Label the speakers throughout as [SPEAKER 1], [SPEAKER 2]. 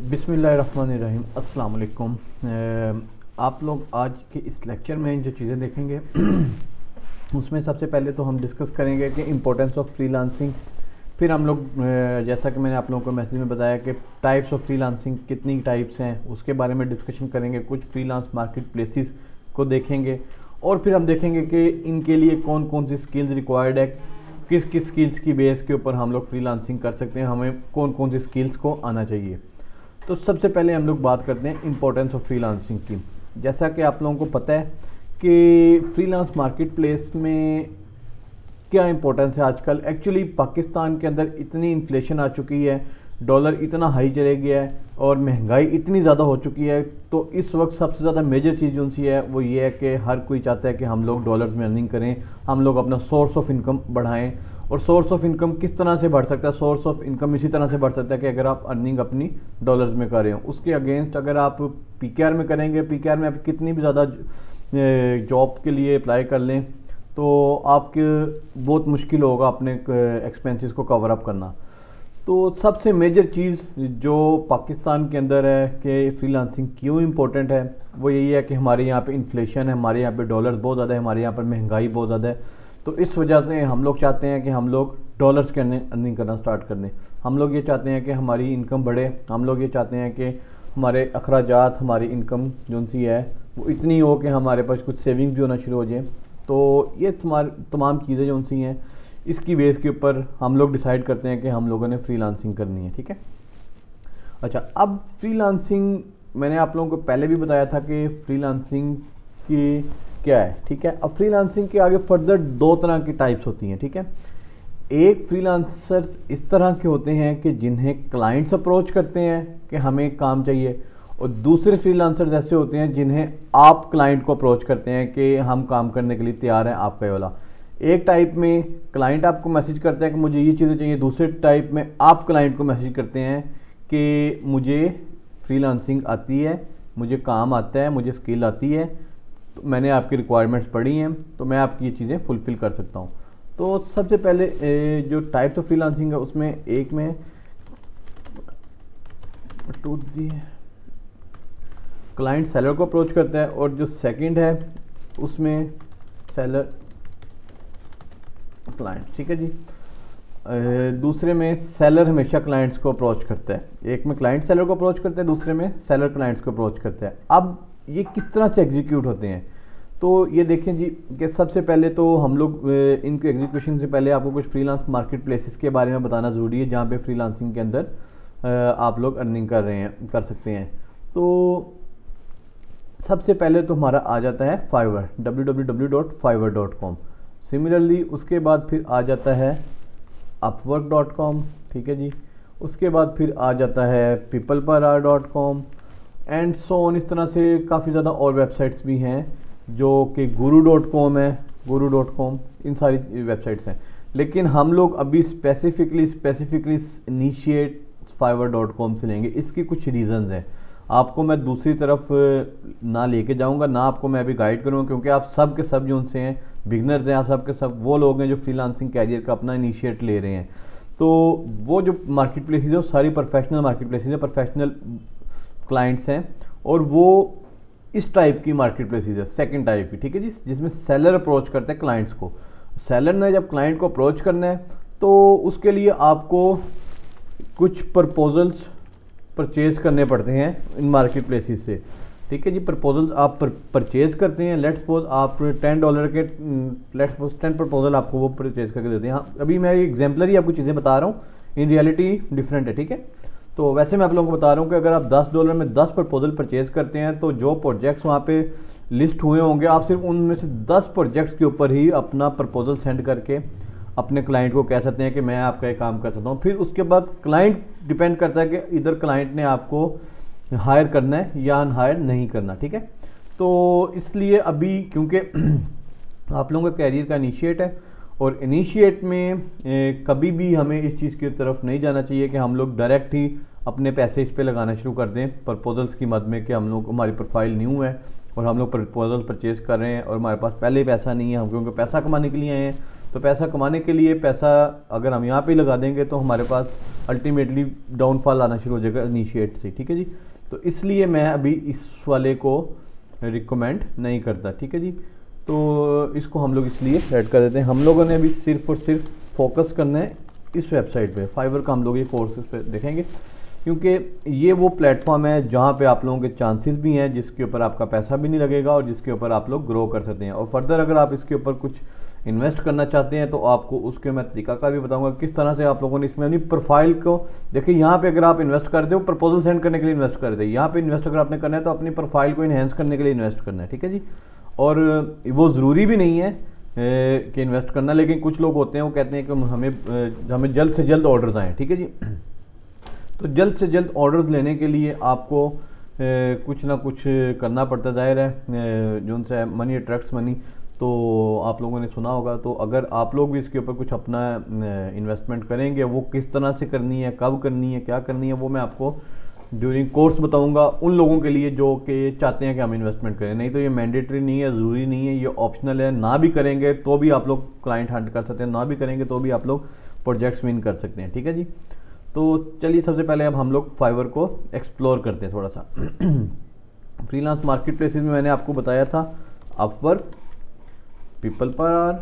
[SPEAKER 1] बिस्मिल्लाहिर्रहमानिर्रहीम, अस्सलाम वालेकुम। आप लोग आज के इस लेक्चर में जो चीज़ें देखेंगे उसमें सबसे पहले तो हम डिस्कस करेंगे कि इम्पोर्टेंस ऑफ फ्रीलांसिंग। फिर हम लोग जैसा कि मैंने आप लोगों को मैसेज में बताया कि टाइप्स ऑफ फ्रीलांसिंग कितनी टाइप्स हैं उसके बारे में डिस्कशन करेंगे। कुछ फ्रीलांस मार्केट प्लेसेस को देखेंगे और फिर हम देखेंगे कि इनके लिए कौन कौन सी स्किल्स रिक्वायर्ड है, किस किस स्किल्स की बेस के ऊपर हम लोग फ्रीलांसिंग कर सकते हैं, हमें कौन कौन सी स्किल्स को आना चाहिए। तो सबसे पहले हम लोग बात करते हैं इम्पोर्टेंस ऑफ फ्रीलांसिंग की। जैसा कि आप लोगों को पता है कि फ्रीलांस मार्केट प्लेस में क्या इम्पोर्टेंस है आजकल। एक्चुअली पाकिस्तान के अंदर इतनी इन्फ्लेशन आ चुकी है, डॉलर इतना हाई चले गया है और महंगाई इतनी ज़्यादा हो चुकी है। तो इस वक्त सबसे ज़्यादा मेजर चीज़ जो सी है वो ये है कि हर कोई चाहता है कि हम लोग डॉलर्स में अर्निंग करें, हम लोग अपना सोर्स ऑफ इनकम बढ़ाएं। और सोर्स ऑफ इनकम किस तरह से बढ़ सकता है? सोर्स ऑफ इनकम इसी तरह से बढ़ सकता है कि अगर आप अर्निंग अपनी डॉलर्स में कर रहे हो। उसके अगेंस्ट अगर आप पीकेआर में करेंगे, पीकेआर में आप कितनी भी ज़्यादा जॉब के लिए अप्लाई कर लें तो आपके बहुत मुश्किल होगा अपने एक्सपेंसेस को कवर अप करना। तो सबसे मेजर चीज़ जो पाकिस्तान के अंदर है कि फ्रीलांसिंग क्यों इम्पोर्टेंट है वो यही है कि हमारे यहाँ पे इन्फ्लेशन है, हमारे यहाँ पे डॉलर्स बहुत ज़्यादा है, हमारे यहाँ पर महंगाई बहुत ज़्यादा है। तो इस वजह से हम लोग चाहते हैं कि हम लोग डॉलर्स के अर्निंग करना स्टार्ट कर दें। हम लोग ये चाहते हैं कि हमारी इनकम बढ़े, हम लोग ये चाहते हैं कि हमारे अखराजात, हमारी इनकम जो सी है वो इतनी हो कि हमारे पास कुछ सेविंग भी होना शुरू हो जाए। तो ये तमाम चीज़ें जो सी हैं इसकी बेस के ऊपर हम लोग डिसाइड करते हैं कि हम लोगों ने फ्रीलांसिंग करनी है। ठीक है। अच्छा, अब फ्रीलांसिंग मैंने आप लोगों को पहले भी बताया था कि फ्रीलांसिंग की क्या है। ठीक है। अब फ्रीलांसिंग के आगे फर्दर दो तरह की टाइप्स होती हैं। ठीक है। एक फ्रीलांसर्स इस तरह के होते हैं कि जिन्हें क्लाइंट्स अप्रोच करते हैं कि हमें काम चाहिए, और दूसरे फ्रीलांसर्स ऐसे होते हैं जिन्हें आप क्लाइंट को अप्रोच करते हैं कि हम काम करने के लिए तैयार हैं, आपका ये वाला। एक टाइप में क्लाइंट आपको मैसेज करता है कि मुझे ये चीज़ें चाहिए, दूसरे टाइप में आप क्लाइंट को मैसेज करते हैं कि मुझे फ्रीलांसिंग आती है, मुझे काम आता है, मुझे स्किल आती है, तो मैंने आपकी रिक्वायरमेंट्स पढ़ी हैं तो मैं आपकी ये चीज़ें फुलफ़िल कर सकता हूँ। तो सबसे पहले जो टाइप्स ऑफ फ्रीलांसिंग है उसमें एक में टूट दी क्लाइंट सेलर को अप्रोच करता है, और जो सेकंड है उसमें सेलर क्लाइंट। ठीक है जी। दूसरे में सेलर हमेशा क्लाइंट्स को अप्रोच करता है। एक में क्लाइंट सेलर को अप्रोच करता है, दूसरे में सेलर क्लाइंट्स को अप्रोच करता है। अब ये किस तरह से एग्जीक्यूट होते हैं तो ये देखें जी कि सबसे पहले तो हम लोग इनके एग्जीक्यूशन से पहले आपको कुछ फ्रीलांस मार्केट प्लेसेस के बारे में बताना ज़रूरी है जहाँ पे फ्रीलांसिंग के अंदर आप लोग अर्निंग कर सकते हैं। तो सबसे पहले तो हमारा आ जाता है फाइवर, www.fiverr.com। सिमिलरली उसके बाद फिर आ जाता है upwork.com। ठीक है जी। उसके बाद फिर आ जाता है peopleper.com एंड सो ऑन। इस तरह से काफ़ी ज़्यादा और वेबसाइट्स भी हैं जो कि guru.com है, guru.com, इन सारी वेबसाइट्स हैं। लेकिन हम लोग अभी स्पेसिफिकली इनिशिएट fiverr.com से लेंगे। इसकी कुछ रीज़न्स हैं, आपको मैं दूसरी तरफ ना लेके जाऊंगा, ना आपको मैं अभी गाइड करूंगा, क्योंकि आप सब के सब जो उनसे हैं बिगनर्स हैं, आप सब के सब वो लोग हैं जो फ्रीलांसिंग कैरियर का अपना इनिशिएट ले रहे हैं। तो वो जो मार्केट प्लेसेस है वो सारी प्रोफेशनल मार्केट प्लेसेस है, प्रोफेशनल क्लाइंट्स हैं, और वो इस टाइप की मार्केट प्लेसेस है, सेकंड टाइप की। ठीक है जी, जिसमें सेलर अप्रोच करते हैं क्लाइंट्स को। सेलर ने जब क्लाइंट को अप्रोच करना है तो उसके लिए आपको कुछ प्रपोजल्स परचेज करने पड़ते हैं इन मार्केट प्लेसेस से। ठीक है जी। प्रपोजल आप परचेज करते हैं। लेट्स सपोज आप $10 के लेट्स सपोज 10 प्रपोजल आपको वो परचेज करके देते हैं। हाँ, अभी मैं एग्जाम्पलरी आपको चीज़ें बता रहा हूँ, इन रियलिटी डिफरेंट है। ठीक है। तो वैसे मैं आप लोगों को बता रहा हूँ कि अगर आप $10 में 10 प्रपोजल परचेज करते हैं तो जो प्रोजेक्ट्स वहाँ पे लिस्ट हुए होंगे, आप सिर्फ उनमें से 10 प्रोजेक्ट्स के ऊपर ही अपना प्रपोजल सेंड करके अपने क्लाइंट को कह सकते हैं कि मैं आपका ये काम कर सकता हूँ। फिर उसके बाद क्लाइंट डिपेंड करता है कि इधर क्लाइंट ने आपको हायर करना है या अनहायर नहीं करना। ठीक है। तो इसलिए अभी क्योंकि आप लोगों का कैरियर का इनिशिएट है, और इनिशिएट में कभी भी हमें इस चीज़ की तरफ नहीं जाना चाहिए कि हम लोग डायरेक्ट ही अपने पैसे इस पे लगाना शुरू कर दें प्रपोजल्स की मद में कि हम लोग हमारी प्रोफाइल न्यू है और हम लोग प्रपोजल परचेज कर रहे हैं और हमारे पास पहले ही पैसा नहीं है, हम क्योंकि पैसा कमाने के लिए आए हैं तो पैसा कमाने के लिए पैसा अगर हम यहाँ पे लगा देंगे तो हमारे पास अल्टीमेटली डाउनफॉल आना शुरू हो जाएगा इनिशिएट से, ठीक है जी। तो इसलिए मैं अभी इस वाले को रिकमेंड नहीं करता, ठीक है जी। तो इसको हम लोग इसलिए ऐड कर देते हैं। हम लोगों ने अभी सिर्फ और सिर्फ फोकस करना है इस वेबसाइट पे, फाइवर का हम लोग ये कोर्सेज पे देखेंगे, क्योंकि ये वो प्लेटफॉर्म है जहाँ पे आप लोगों के चांसेस भी हैं, जिसके ऊपर आपका पैसा भी नहीं लगेगा और जिसके ऊपर आप लोग ग्रो कर सकते हैं। और फर्दर अगर आप इसके ऊपर कुछ इन्वेस्ट करना चाहते हैं तो आपको उसके मैं तरीकाकार भी बताऊंगा किस तरह से आप लोगों ने इसमें अपनी प्रोफाइल को देखिए। यहाँ पे अगर आप इन्वेस्ट करते हो प्रपोजल सेंड करने के लिए इन्वेस्ट करते हैं, यहाँ पे इन्वेस्ट अगर आपने करना है तो अपनी प्रोफाइल को इन्हेंस करने के लिए इन्वेस्ट करना है, ठीक है जी। और वो ज़रूरी भी नहीं है कि इन्वेस्ट करना, लेकिन कुछ लोग होते हैं वो कहते हैं कि हमें जल्द से जल्द ऑर्डर्स आएँ, ठीक है जी। तो जल्द से जल्द ऑर्डर्स लेने के लिए आपको कुछ ना कुछ करना पड़ता, जाहिर है जो उनसे मनी अट्रैक्ट्स मनी, तो आप लोगों ने सुना होगा। तो अगर आप लोग भी इसके ऊपर कुछ अपना इन्वेस्टमेंट करेंगे, वो किस तरह से करनी है, कब करनी है, क्या करनी है, वो मैं आपको ड्यूरिंग कोर्स बताऊंगा उन लोगों के लिए जो कि चाहते हैं कि हम इन्वेस्टमेंट करें। नहीं तो ये मैंडेटरी नहीं है, ज़रूरी नहीं है, ये ऑप्शनल है। ना भी करेंगे तो भी आप लोग क्लाइंट हंट कर सकते हैं, ना भी करेंगे तो भी आप लोग प्रोजेक्ट्स विन कर सकते हैं, ठीक है जी। तो चलिए सबसे पहले अब हम लोग फाइवर को एक्सप्लोर करते हैं थोड़ा सा। फ्रीलांस मार्केट प्लेसेस में मैंने आपको बताया था अपवर्क, पीपल पर आवर,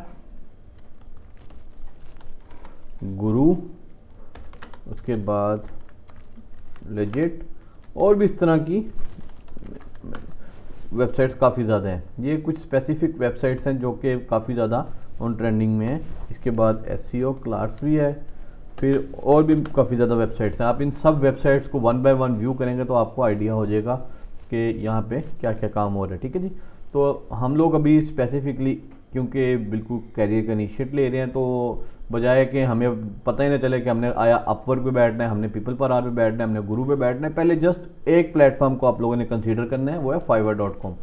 [SPEAKER 1] गुरु, उसके बाद लेजिट, और भी इस तरह की वेबसाइट्स काफ़ी ज़्यादा हैं। ये कुछ स्पेसिफिक वेबसाइट्स हैं जो कि काफ़ी ज़्यादा ऑन ट्रेंडिंग में है। इसके बाद एसईओ, क्लार्क्स भी है, फिर और भी काफ़ी ज़्यादा वेबसाइट्स हैं। आप इन सब वेबसाइट्स को वन बाय वन व्यू करेंगे तो आपको आइडिया हो जाएगा कि यहाँ पे क्या क्या काम हो रहा है, ठीक है जी। तो हम लोग अभी स्पेसिफिकली क्योंकि बिल्कुल कैरियर का इनिशिएट ले रहे हैं, तो बजाय कि हमें पता ही ना चले कि हमने आया अपवर्क पे बैठना है, हमने पीपल पर आवर पे बैठना है, हमने गुरु पे बैठना है, पहले जस्ट एक प्लेटफॉर्म को आप लोगों ने कंसीडर करना है, वो है fiverr.com।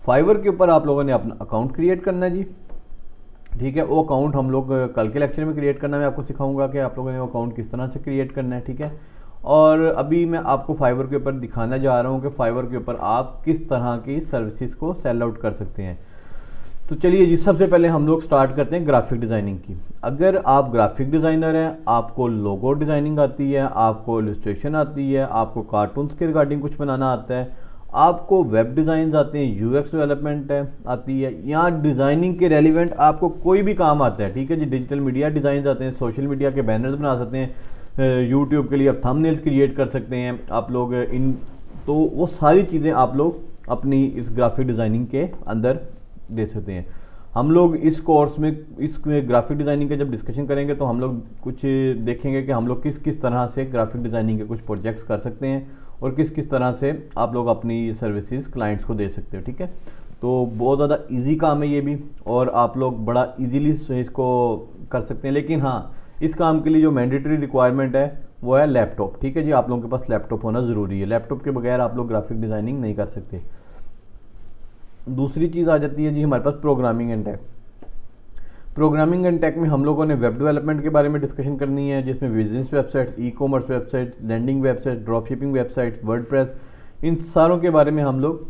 [SPEAKER 1] फाइवर के ऊपर आप लोगों ने अपना अकाउंट क्रिएट करना है जी, ठीक है। वो अकाउंट हम लोग कल के लेक्चर में क्रिएट करना मैं आपको सिखाऊंगा कि आप लोगों ने वो अकाउंट किस तरह से क्रिएट करना है, ठीक है। और अभी मैं आपको फाइवर के ऊपर दिखाना जा रहा हूँ कि फाइवर के ऊपर आप किस तरह की सर्विसेज को सेल आउट कर सकते हैं। तो चलिए जी, सबसे पहले हम लोग स्टार्ट करते हैं ग्राफिक डिज़ाइनिंग की। अगर आप ग्राफिक डिज़ाइनर हैं, आपको लोगो डिज़ाइनिंग आती है, आपको इलस्ट्रेशन आती है, आपको कार्टून्स के रिगार्डिंग कुछ बनाना आता है, आपको वेब डिज़ाइन आते हैं, यूएक्स डेवलपमेंट है आती है, या डिज़ाइनिंग के रेलिवेंट आपको कोई भी काम आता है, ठीक है जी। डिजिटल मीडिया डिज़ाइन आते हैं, सोशल मीडिया के बैनर्स बना सकते हैं, यूट्यूब के लिए आप थंबनेल्स क्रिएट कर सकते हैं आप लोग तो वो सारी चीज़ें आप लोग अपनी इस ग्राफिक डिज़ाइनिंग के अंदर दे सकते हैं। हम लोग इस कोर्स में इस ग्राफिक डिज़ाइनिंग का जब डिस्कशन करेंगे तो हम लोग कुछ देखेंगे कि हम लोग किस किस तरह से ग्राफिक डिज़ाइनिंग के कुछ प्रोजेक्ट्स कर सकते हैं और किस किस तरह से आप लोग अपनी सर्विसेज क्लाइंट्स को दे सकते हो, ठीक है। तो बहुत ज़्यादा इजी काम है ये भी, और आप लोग बड़ा इजीली इसको कर सकते हैं। लेकिन हाँ, इस काम के लिए जो मैंडेटरी रिक्वायरमेंट है वो है लैपटॉप, ठीक है जी। आप लोगों के पास लैपटॉप होना ज़रूरी है, लैपटॉप के बगैर आप लोग ग्राफिक डिज़ाइनिंग नहीं कर सकते। दूसरी चीज़ आ जाती है जी हमारे पास programming and tech. Programming and tech में हम लोगों ने वेब डेवलपमेंट के बारे में डिस्कशन करनी है, जिसमें business website, e commerce website, landing website, drop shipping website, WordPress, इन सारों के बारे में हम लोग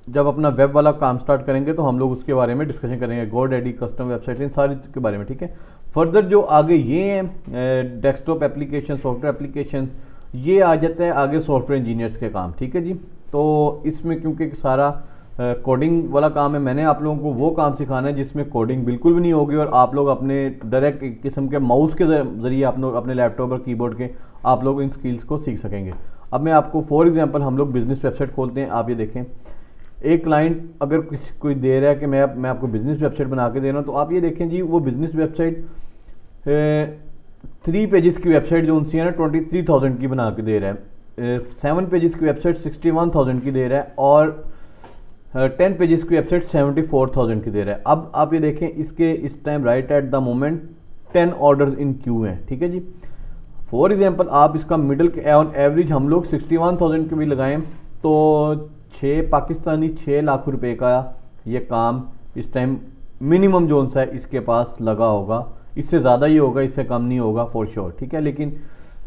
[SPEAKER 1] जब अपना वेब वाला काम स्टार्ट करेंगे तो हम लोग उसके बारे में डिस्कशन करेंगे। गोडैडी, कस्टम वेबसाइट, इन सारी के बारे में, ठीक है। फर्दर जो आगे ये हैं डेस्कटॉप एप्लीकेशन, सॉफ्टवेयर एप्लीकेशन, ये आ जाता है आगे सॉफ्टवेयर इंजीनियर्स के काम, ठीक है जी। तो इसमें क्योंकि सारा कोडिंग वाला काम है, मैंने आप लोगों को वो काम सिखाना है जिसमें कोडिंग बिल्कुल भी नहीं होगी और आप लोग अपने डायरेक्ट एक किस्म के माउस के ज़रिए आप लोग अपने लैपटॉप और कीबोर्ड के आप लोग इन स्किल्स को सीख सकेंगे। अब मैं आपको फॉर एग्जांपल हम लोग बिजनेस वेबसाइट खोलते हैं। आप ये देखें, एक क्लाइंट अगर कोई दे रहा है कि मैं आपको बिजनेस वेबसाइट बना के दे रहा हूँ, तो आप ये देखें जी, वो बिजनेस वेबसाइट 3 पेजेस की वेबसाइट जो उनसे है ना 23,000 की बना के दे रहा है, 7 पेजेस की वेबसाइट 61,000 की दे रहा है, और 10 पेजेस की वेबसाइट 74,000 की दे रहा है। अब आप ये देखें, इसके इस time right at the moment 10 orders in Q हैं, ठीक है जी। फॉर एग्जांपल आप इसका मिडल ऑन एवरेज हम लोग 61,000 के भी लगाएं तो 6 लाख रुपए का ये काम इस टाइम मिनिमम जोन सा है इसके पास लगा होगा। इससे ज़्यादा ही होगा, इससे कम नहीं होगा फॉर श्योर, ठीक है। लेकिन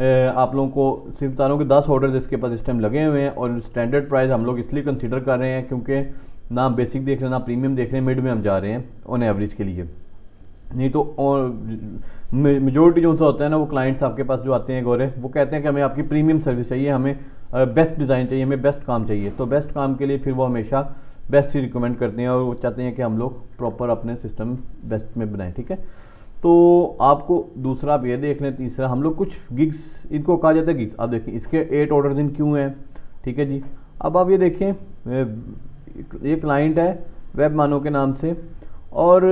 [SPEAKER 1] आप लोगों को सिर्फ बता रहा हूँ कि 10 ऑर्डर इसके पास इस टाइम लगे हुए हैं, और स्टैंडर्ड प्राइस हम लोग इसलिए कंसीडर कर रहे हैं क्योंकि ना बेसिक देख रहे हैं ना प्रीमियम देख रहे हैं, मिड में हम जा रहे हैं ऑन एवरेज के लिए। नहीं तो और मेजोरिटी जो सा होता है ना, वो क्लाइंट्स आपके पास जो आते हैं गोरे, वो कहते हैं कि हमें आपकी प्रीमियम सर्विस चाहिए, हमें बेस्ट डिज़ाइन चाहिए, हमें बेस्ट काम चाहिए। तो बेस्ट काम के लिए फिर वो हमेशा बेस्ट ही रिकमेंड करते हैं और वो चाहते हैं कि हम लोग प्रॉपर अपने सिस्टम बेस्ट में बनाएं, ठीक है। तो आपको दूसरा आप ये देख लें। तीसरा, हम लोग कुछ गिग्स, इनको कहा जाता है गिग्स। आप देखिए इसके 8 ऑर्डर्स इन क्यों हैं, ठीक है जी। अब आप ये देखें, ये क्लाइंट है वेब मानो के नाम से, और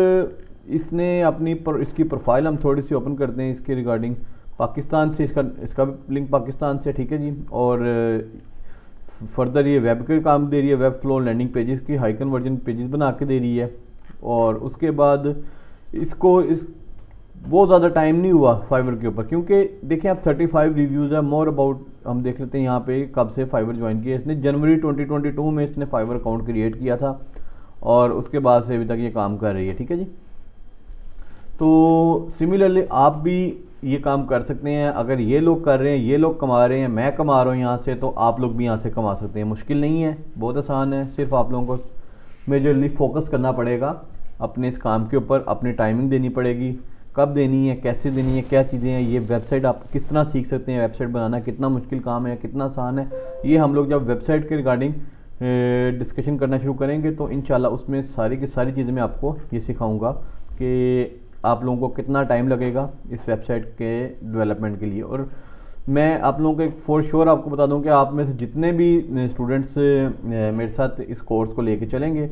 [SPEAKER 1] इसने अपनी इसकी प्रोफाइल हम थोड़ी सी ओपन करते हैं इसके रिगार्डिंग। पाकिस्तान से इसका लिंक पाकिस्तान से, ठीक है जी। और फर्दर ये वेब के काम दे रही है, वेब फ्लो लैंडिंग पेजेस की हाई कन्वर्जन पेजेस बना के दे रही है। और उसके बाद इसको बहुत ज़्यादा टाइम नहीं हुआ फाइवर के ऊपर, क्योंकि देखिए आप 35 रिव्यूज़ है। मोर अबाउट हम देख लेते हैं यहाँ पे कब से फाइवर ज्वाइन किया इसने। जनवरी 2022 में इसने फाइवर अकाउंट क्रिएट किया था और उसके बाद से अभी तक ये काम कर रही है, ठीक है जी। तो सिमिलरली आप भी ये काम कर सकते हैं। अगर ये लोग कर रहे हैं, ये लोग कमा रहे हैं, मैं कमा रहा हूँ यहाँ से, तो आप लोग भी यहाँ से कमा सकते हैं। मुश्किल नहीं है, बहुत आसान है। सिर्फ आप लोगों को मेजरली फोकस करना पड़ेगा अपने इस काम के ऊपर, अपनी टाइमिंग देनी पड़ेगी, कब देनी है, कैसे देनी है, क्या चीज़ें हैं। ये वेबसाइट आप किस तरह सीख सकते हैं, वेबसाइट बनाना कितना मुश्किल काम है, कितना आसान है, ये हम लोग जब वेबसाइट के रिगार्डिंग डिस्कशन करना शुरू करेंगे तो इंशाल्लाह उसमें सारी की सारी चीज़ें मैं आपको ये सिखाऊंगा कि आप लोगों को कितना टाइम लगेगा इस वेबसाइट के डेवलपमेंट के लिए। और मैं आप लोगों को एक फॉर श्योर आपको बता दूं कि आप में से जितने भी स्टूडेंट्स मेरे साथ इस कोर्स को लेके चलेंगे,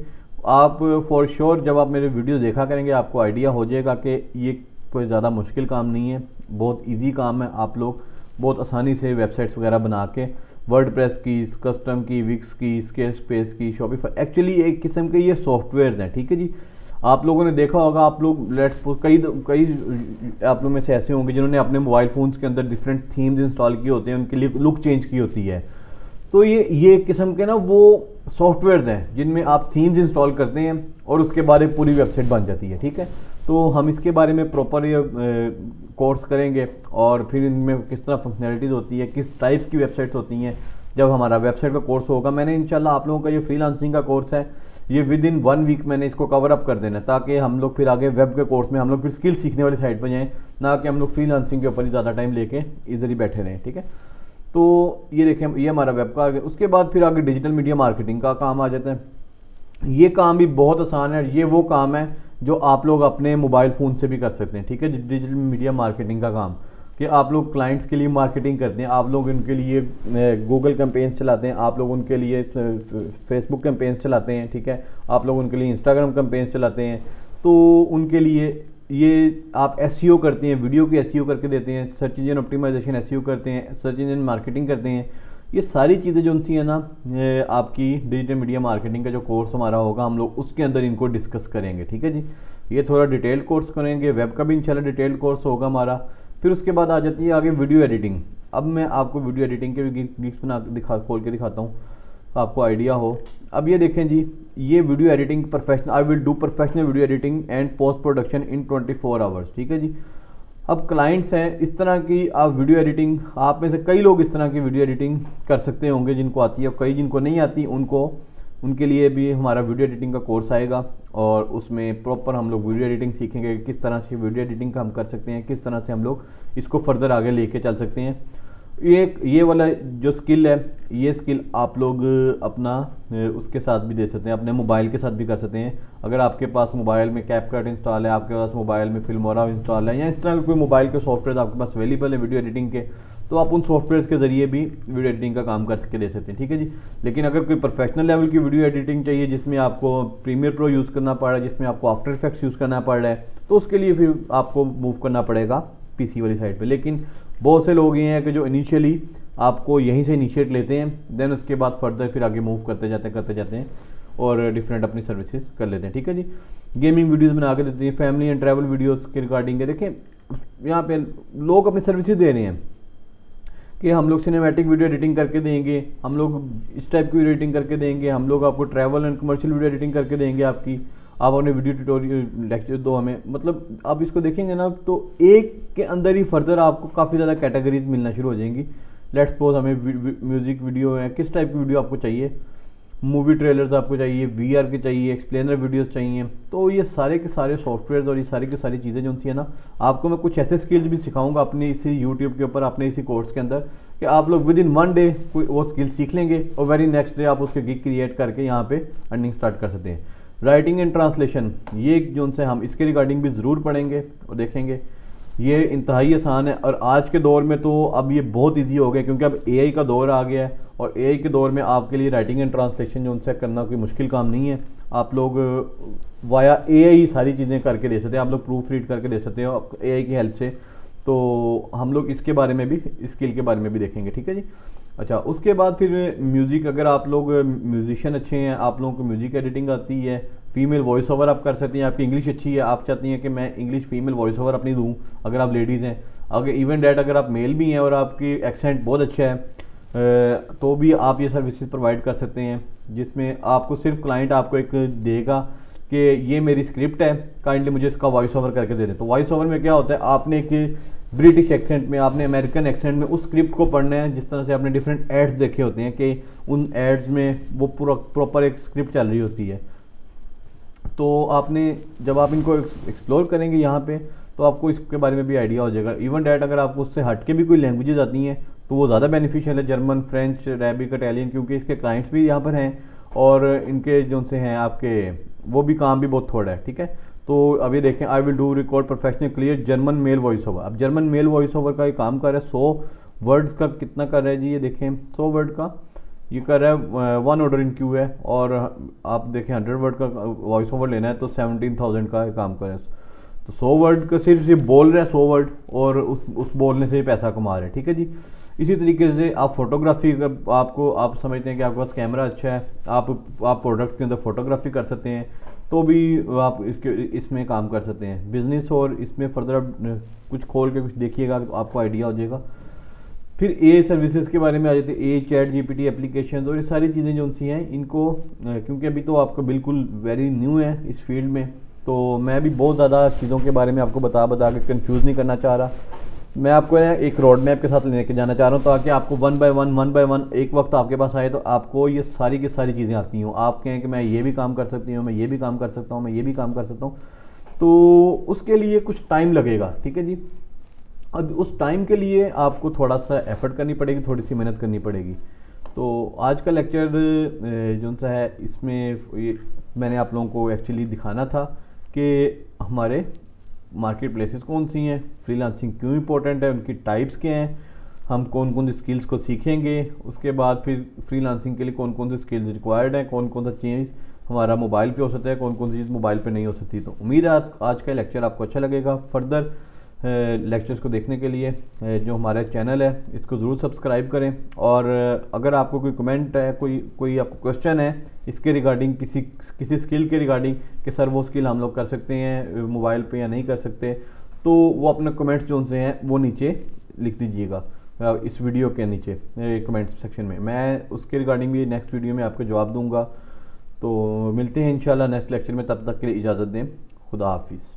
[SPEAKER 1] आप फॉर श्योर जब आप मेरे वीडियो देखा करेंगे आपको आइडिया हो जाएगा कि ये कोई ज़्यादा मुश्किल काम नहीं है, बहुत इजी काम है। आप लोग बहुत आसानी से वेबसाइट्स वगैरह बना के, वर्डप्रेस की, कस्टम की, विक्स की, स्केयरस्पेस की, शॉपिफाई, एक्चुअली एक किस्म के ये सॉफ्टवेयर हैं, ठीक है जी। आप लोगों ने देखा होगा, आप लोग लेट्स सपोज कई कई आप लोग में से ऐसे होंगे जिन्होंने अपने मोबाइल फ़ोन्स के अंदर डिफरेंट थीम्स इंस्टॉल किए होते हैं, उनके लिए लुक चेंज की होती है। तो ये किस्म के ना वो सॉफ्टवेयर्स हैं जिनमें आप थीम्स इंस्टॉल करते हैं और उसके बारे में पूरी वेबसाइट बन जाती है, ठीक है। तो हम इसके बारे में प्रॉपर ये कोर्स करेंगे और फिर इनमें किस तरह फंक्शनैलिटीज़ होती है, किस टाइप्स की वेबसाइट्स होती हैं, जब हमारा वेबसाइट का कोर्स होगा। मैंने इंशाल्लाह आप लोगों का ये फ्रीलांसिंग का कोर्स है, ये विद इन 1 वीक मैंने इसको कवर अप कर देना है, ताकि हम लोग फिर आगे वेब के कोर्स में हम लोग फिर स्किल सीखने वाली साइड पर जाएँ, ना कि हम लोग फ्रीलांसिंग के ऊपर ही ज़्यादा टाइम लेके इधर ही बैठे रहें, ठीक है। तो ये देखें, ये हमारा वेब का आगे। उसके बाद फिर आगे डिजिटल मीडिया मार्केटिंग का काम आ जाता है। ये काम भी बहुत आसान है, ये वो काम है जो आप लोग अपने मोबाइल फ़ोन से भी कर सकते हैं, ठीक है। डिजिटल मीडिया मार्केटिंग का काम कि आप लोग क्लाइंट्स के लिए मार्केटिंग करते हैं, आप लोग उनके लिए गूगल कैंपेन्स चलाते हैं, आप लोग उनके लिए फेसबुक कैंपेन्स चलाते हैं, ठीक है। आप लोग उनके लिए इंस्टाग्राम कैंपेन्स चलाते हैं। तो उनके लिए ये आप एसईओ करते हैं, वीडियो की एसईओ करके देते हैं, सर्च इंजन ऑप्टिमाइजेशन एसईओ करते हैं, सर्च इंजन मार्केटिंग करते हैं। ये सारी चीज़ें जो उनसी है ना, आपकी डिजिटल मीडिया मार्केटिंग का जो कोर्स हमारा होगा, हम लोग उसके अंदर इनको डिस्कस करेंगे, ठीक है जी। ये थोड़ा डिटेल कोर्स करेंगे, वेब का भी इंशाल्लाह डिटेल कोर्स होगा हमारा। फिर उसके बाद आ जाती है आगे वीडियो एडिटिंग। अब मैं आपको वीडियो एडिटिंग के भी गिग्स बना खोल के दिखाता हूँ, आपको आइडिया हो। अब ये देखें जी, ये video editing professional, I will do professional video editing and post production in 24 hours, ठीक है जी। अब क्लाइंट्स हैं इस तरह की, आप वीडियो एडिटिंग, आप में से कई लोग इस तरह की वीडियो एडिटिंग कर सकते होंगे जिनको आती है, और कई जिनको नहीं आती, उनके लिए भी हमारा वीडियो एडिटिंग का कोर्स आएगा और उसमें प्रॉपर हम लोग वीडियो एडिटिंग सीखेंगे, किस तरह से वीडियो एडिटिंग का हम कर सकते हैं, किस तरह से हम लोग इसको फर्दर आगे लेके चल सकते हैं। ये वाला जो स्किल है, ये स्किल आप लोग अपना उसके साथ भी दे सकते हैं, अपने मोबाइल के साथ भी कर सकते हैं। अगर आपके पास मोबाइल में कैपकट इंस्टॉल है, आपके पास मोबाइल में फिल्मोरा इंस्टॉल है, या इस तरह के कोई मोबाइल के सॉफ्टवेयर आपके पास अवेलेबल है वीडियो एडिटिंग के, तो आप उन सॉफ्टवेयर के ज़रिए भी वीडियो एडिटिंग का काम करके दे सकते हैं, ठीक है जी। लेकिन अगर कोई प्रोफेशनल लेवल की वीडियो एडिटिंग चाहिए जिसमें आपको प्रीमियर प्रो यूज़ करना पड़ रहा है, जिसमें आपको आफ्टर इफेक्ट्स यूज़ करना पड़ रहा है, तो उसके लिए फिर आपको मूव करना पड़ेगा पीसी वाली साइड पे। लेकिन बहुत से लोग ये हैं कि जो इनिशियली आपको यहीं से इनिशिएट लेते हैं, देन उसके बाद फर्दर फिर आगे मूव करते जाते हैं और डिफरेंट अपनी सर्विसेज कर लेते हैं, ठीक है जी। गेमिंग वीडियोस बना के देते हैं, फैमिली एंड ट्रैवल वीडियोस के रिगार्डिंग है। देखें यहाँ पे लोग अपनी सर्विसेज दे रहे हैं कि हम लोग सिनेमैटिक वीडियो एडिटिंग करके देंगे, हम लोग इस टाइप की वीडियो एडिटिंग करके देंगे, हम लोग आपको travel and commercial video editing करके देंगे, आप अपने वीडियो ट्यूटोरियल लेक्चर दो हमें। मतलब आप इसको देखेंगे ना, तो एक के अंदर ही फर्दर आपको काफ़ी ज़्यादा कैटेगरीज मिलना शुरू हो जाएंगी। लेट्स सपोज हमें म्यूज़िक वीडियो है, किस टाइप की वीडियो आपको चाहिए, मूवी ट्रेलर्स आपको चाहिए, वीआर के चाहिए, एक्सप्लेनर वीडियोस चाहिए। तो ये सारे के सारे सॉफ्टवेयर और ये सारी की सारी चीज़ें जो सी है ना, आपको मैं कुछ ऐसे स्किल्स भी सिखाऊंगा अपने इसी यूट्यूब के ऊपर, अपने इसी कोर्स के अंदर, कि आप लोग विद इन 1 डे कोई वो स्किल सीख लेंगे और वेरी नेक्स्ट डे आप उसके गिग क्रिएट करके यहाँ पे अर्निंग स्टार्ट कर सकते हैं। राइटिंग एंड ट्रांसलेशन, ये जो से हम इसके रिगार्डिंग भी ज़रूर पढ़ेंगे और देखेंगे। ये इंतहाई आसान है और आज के दौर में तो अब ये बहुत इजी हो गया, क्योंकि अब एआई का दौर आ गया है और एआई के दौर में आपके लिए राइटिंग एंड ट्रांसलेशन जो उनसे करना कोई मुश्किल काम नहीं है। आप लोग वाया एआई सारी चीज़ें करके दे सकते हैं, आप लोग प्रूफ रीड करके दे सकते हो एआई की हेल्प से। तो हम लोग इसके बारे में भी, स्किल के बारे में भी देखेंगे, ठीक है जी। अच्छा, उसके बाद फिर म्यूज़िक, अगर आप लोग म्यूजिशियन अच्छे हैं, आप लोगों को म्यूज़िक एडिटिंग आती है, फीमेल वॉइस ओवर आप कर सकती हैं, आपकी इंग्लिश अच्छी है, आप चाहती हैं कि मैं इंग्लिश फीमेल वॉइस ओवर अपनी दूँ, अगर आप लेडीज़ हैं, अगर इवन डैट अगर आप मेल भी हैं और आपकी एक्सेंट बहुत अच्छा है, तो भी आप ये सर्विसेज प्रोवाइड कर सकते हैं, जिसमें आपको सिर्फ क्लाइंट आपको एक देगा कि ये मेरी स्क्रिप्ट है, काइंडली मुझे इसका वॉइस ओवर करके दे दें। तो वॉइस ओवर में क्या होता है, आपने एक ब्रिटिश एक्सेंट में, आपने अमेरिकन एक्सेंट में उस स्क्रिप्ट को पढ़ना है, जिस तरह से आपने डिफरेंट एड्स देखे होते हैं कि उन एड्स में वो पूरा प्रॉपर एक स्क्रिप्ट चल रही होती है। तो आपने जब आप इनको एक्सप्लोर करेंगे यहाँ पे, तो आपको इसके बारे में भी आइडिया हो जाएगा। इवन डैट अगर आपको उससे हट के भी कोई लैंग्वेजेस आती हैं तो वो ज़्यादा बेनिफिशियल है, जर्मन, फ्रेंच, अरेबिक, इटालियन, क्योंकि इसके क्लाइंट्स भी यहाँ पर हैं और इनके जो से हैं आपके वो भी काम भी बहुत थोड़ा है, ठीक है। तो अभी देखें, I will do record professional clear German male voice over. अब जर्मन मेल वॉइस ओवर का ये काम कर रहा है 100 वर्ड्स का, कितना कर रहा है जी, ये देखें 100 वर्ड का ये कर रहा है, 1 ऑर्डर इन क्यू है, और आप देखें 100 वर्ड का वॉइस ओवर लेना है तो 17,000 का काम कर रहा है। तो 100 वर्ड का सिर्फ ये बोल रहा है 100 वर्ड, और उस बोलने से ही पैसा कमा रहे हैं, ठीक है जी। इसी तरीके से आप फोटोग्राफी, आपको आप समझते हैं कि आपके पास कैमरा अच्छा है, आप प्रोडक्ट के अंदर फोटोग्राफी कर सकते हैं, तो भी आप इसमें काम कर सकते हैं। बिजनेस और इसमें फर्दर आप कुछ खोल के कुछ देखिएगा तो आपको आइडिया हो जाएगा। फिर ए सर्विसेज के बारे में आ जाते हैं, ए चैट जीपीटी एप्लीकेशन और ये सारी चीज़ें जो सी हैं इनको, क्योंकि अभी तो आपको बिल्कुल वेरी न्यू है इस फील्ड में, तो मैं भी बहुत ज़्यादा चीज़ों के बारे में आपको बता के कंफ्यूज नहीं करना चाह रहा। मैं आपको एक रोड मैप के साथ लेके जाना चाह रहा हूँ, ताकि आपको वन बाय वन एक वक्त आपके पास आए तो आपको ये सारी की सारी चीज़ें आती हों। आप कहें कि मैं ये भी काम कर सकती हूँ, मैं ये भी काम कर सकता हूँ, मैं ये भी काम कर सकता हूँ, तो उसके लिए कुछ टाइम लगेगा, ठीक है जी। अब उस टाइम के लिए आपको थोड़ा सा एफर्ट करनी पड़ेगी, थोड़ी सी मेहनत करनी पड़ेगी। तो आज का लेक्चर जो सा है, इसमें मैंने आप लोगों को एक्चुअली दिखाना था कि हमारे मार्केट प्लेसेस कौन सी हैं, फ्रीलांसिंग क्यों इंपॉर्टेंट है, उनकी टाइप्स क्या हैं, हम कौन कौन सी स्किल्स को सीखेंगे, उसके बाद फिर फ्रीलांसिंग के लिए कौन कौन सी स्किल्स रिक्वायर्ड हैं, कौन कौन सा चीज़ हमारा मोबाइल पे हो सकता है, कौन कौन सी चीज़ मोबाइल पे नहीं हो सकती। तो उम्मीद है आज का लेक्चर आपको अच्छा लगेगा। फर्दर लेक्चर्स को देखने के लिए जो हमारा चैनल है इसको ज़रूर सब्सक्राइब करें, और अगर आपको कोई कमेंट है, कोई आपको क्वेश्चन है इसके रिगार्डिंग, किसी स्किल के रिगार्डिंग कि सर वो स्किल हम लोग कर सकते हैं मोबाइल पे या नहीं कर सकते, तो वो अपने कमेंट्स जो से हैं वो नीचे लिख दीजिएगा इस वीडियो के नीचे कमेंट सेक्शन में। मैं उसके रिगार्डिंग भी नेक्स्ट वीडियो में आपको जवाब दूंगा। तो मिलते हैं इंशाल्लाह नेक्स्ट लेक्चर में, तब तक के लिए इजाज़त दें। खुदा हाफिज़।